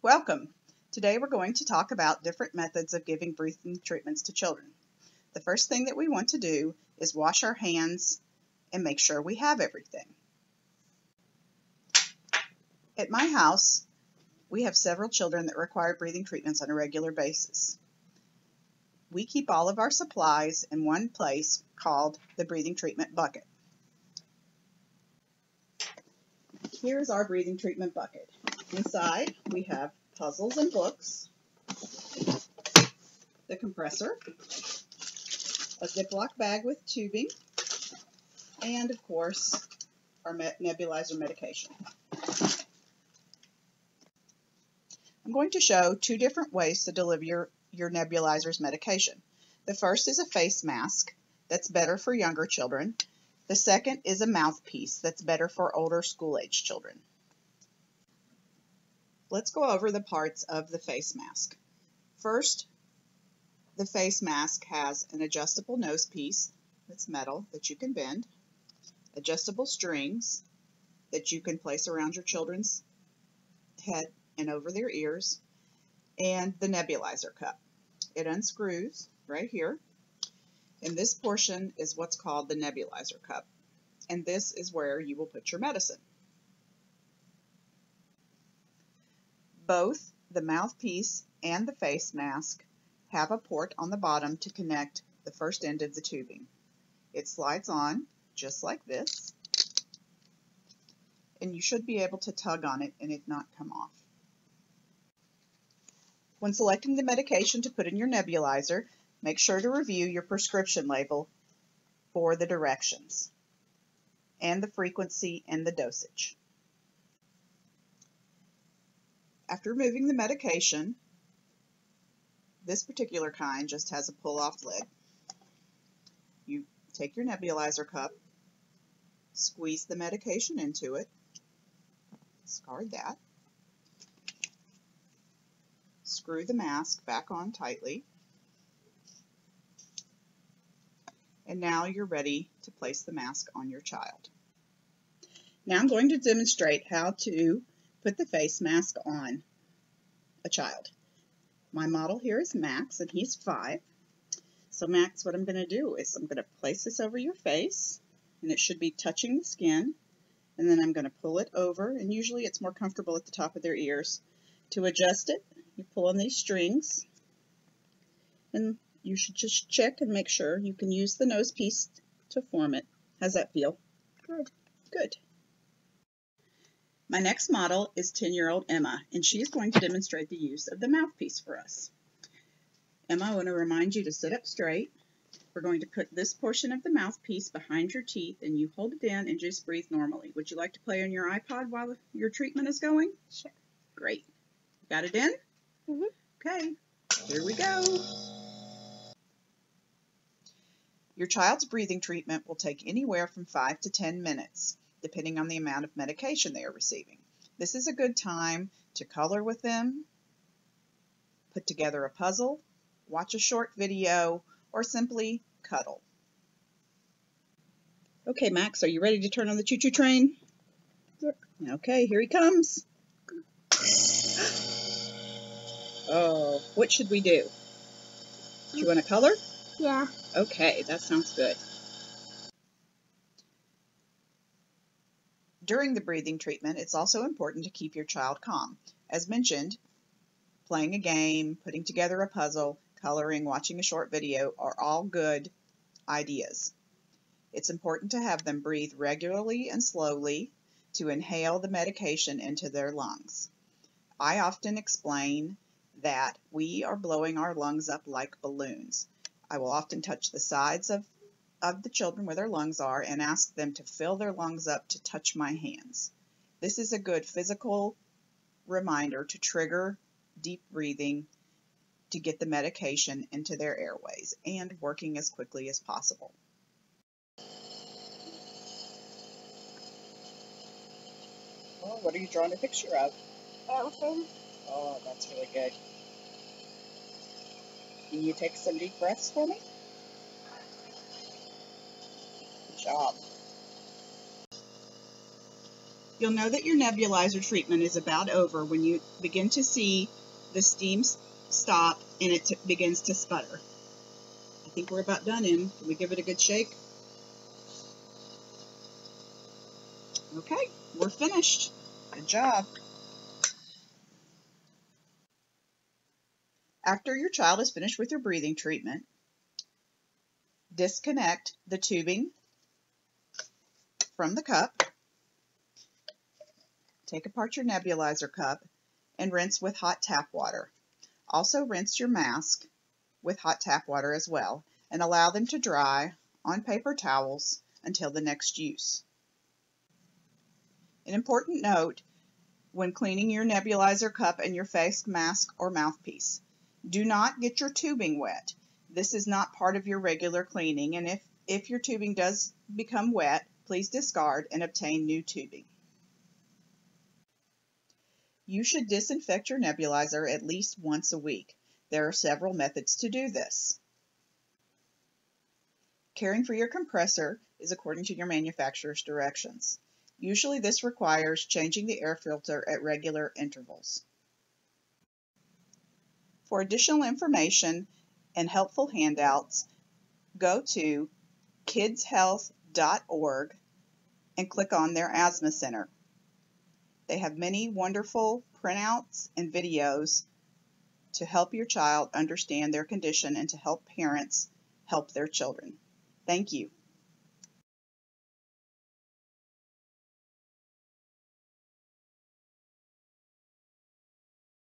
Welcome. Today we're going to talk about different methods of giving breathing treatments to children. The first thing that we want to do is wash our hands and make sure we have everything. At my house, we have several children that require breathing treatments on a regular basis. We keep all of our supplies in one place called the breathing treatment bucket. Here's our breathing treatment bucket. Inside, we have puzzles and books, the compressor, a Ziploc bag with tubing, and of course, our nebulizer medication. I'm going to show two different ways to deliver your nebulizer's medication. The first is a face mask that's better for younger children. The second is a mouthpiece that's better for older school-age children. Let's go over the parts of the face mask. First, the face mask has an adjustable nose piece that's metal that you can bend, adjustable strings that you can place around your children's head and over their ears, and the nebulizer cup. It unscrews right here, and this portion is what's called the nebulizer cup, and this is where you will put your medicine. Both the mouthpiece and the face mask have a port on the bottom to connect the first end of the tubing. It slides on just like this, and you should be able to tug on it and it not come off. When selecting the medication to put in your nebulizer, make sure to review your prescription label for the directions and the frequency and the dosage. After removing the medication, this particular kind just has a pull-off lid. You take your nebulizer cup, squeeze the medication into it, discard that, screw the mask back on tightly, and now you're ready to place the mask on your child. Now I'm going to demonstrate how to put the face mask on a child. My model here is Max, and he's 5. So Max, what I'm going to do is I'm going to place this over your face, and it should be touching the skin, and then I'm going to pull it over, and usually it's more comfortable at the top of their ears. To adjust it, you pull on these strings, and you should just check and make sure you can use the nose piece to form it. How's that feel? Good. Good. My next model is 10-year-old Emma, and she is going to demonstrate the use of the mouthpiece for us. Emma, I want to remind you to sit up straight. We're going to put this portion of the mouthpiece behind your teeth, and you hold it in and just breathe normally. Would you like to play on your iPod while your treatment is going? Sure. Great. Got it in? Mm-hmm. Okay, here we go. Your child's breathing treatment will take anywhere from 5 to 10 minutes, depending on the amount of medication they are receiving. This is a good time to color with them, put together a puzzle, watch a short video, or simply cuddle. Okay, Max, are you ready to turn on the choo-choo train? Yep. Okay, here he comes. Oh, what should we do? Do you want to color? Yeah. Okay, that sounds good. During the breathing treatment, it's also important to keep your child calm. As mentioned, playing a game, putting together a puzzle, coloring, watching a short video are all good ideas. It's important to have them breathe regularly and slowly to inhale the medication into their lungs. I often explain that we are blowing our lungs up like balloons. I will often touch the sides of the children where their lungs are and ask them to fill their lungs up to touch my hands. This is a good physical reminder to trigger deep breathing to get the medication into their airways and working as quickly as possible. Oh, what are you drawing a picture of? Elephant. Oh, that's really good. Can you take some deep breaths for me? Good job. You'll know that your nebulizer treatment is about over when you begin to see the steam stop and it begins to sputter. I think we're about done, Em. Can we give it a good shake? Okay, we're finished. Good job. After your child is finished with your breathing treatment, disconnect the tubing from the cup. Take apart your nebulizer cup and rinse with hot tap water. Also rinse your mask with hot tap water as well and allow them to dry on paper towels until the next use. An important note when cleaning your nebulizer cup and your face mask or mouthpiece: do not get your tubing wet. This is not part of your regular cleaning, and if your tubing does become wet, please discard and obtain new tubing. You should disinfect your nebulizer at least once a week. There are several methods to do this. Caring for your compressor is according to your manufacturer's directions. Usually this requires changing the air filter at regular intervals. For additional information and helpful handouts, go to kidshealth.org and click on their asthma center. They have many wonderful printouts and videos to help your child understand their condition and to help parents help their children. Thank you.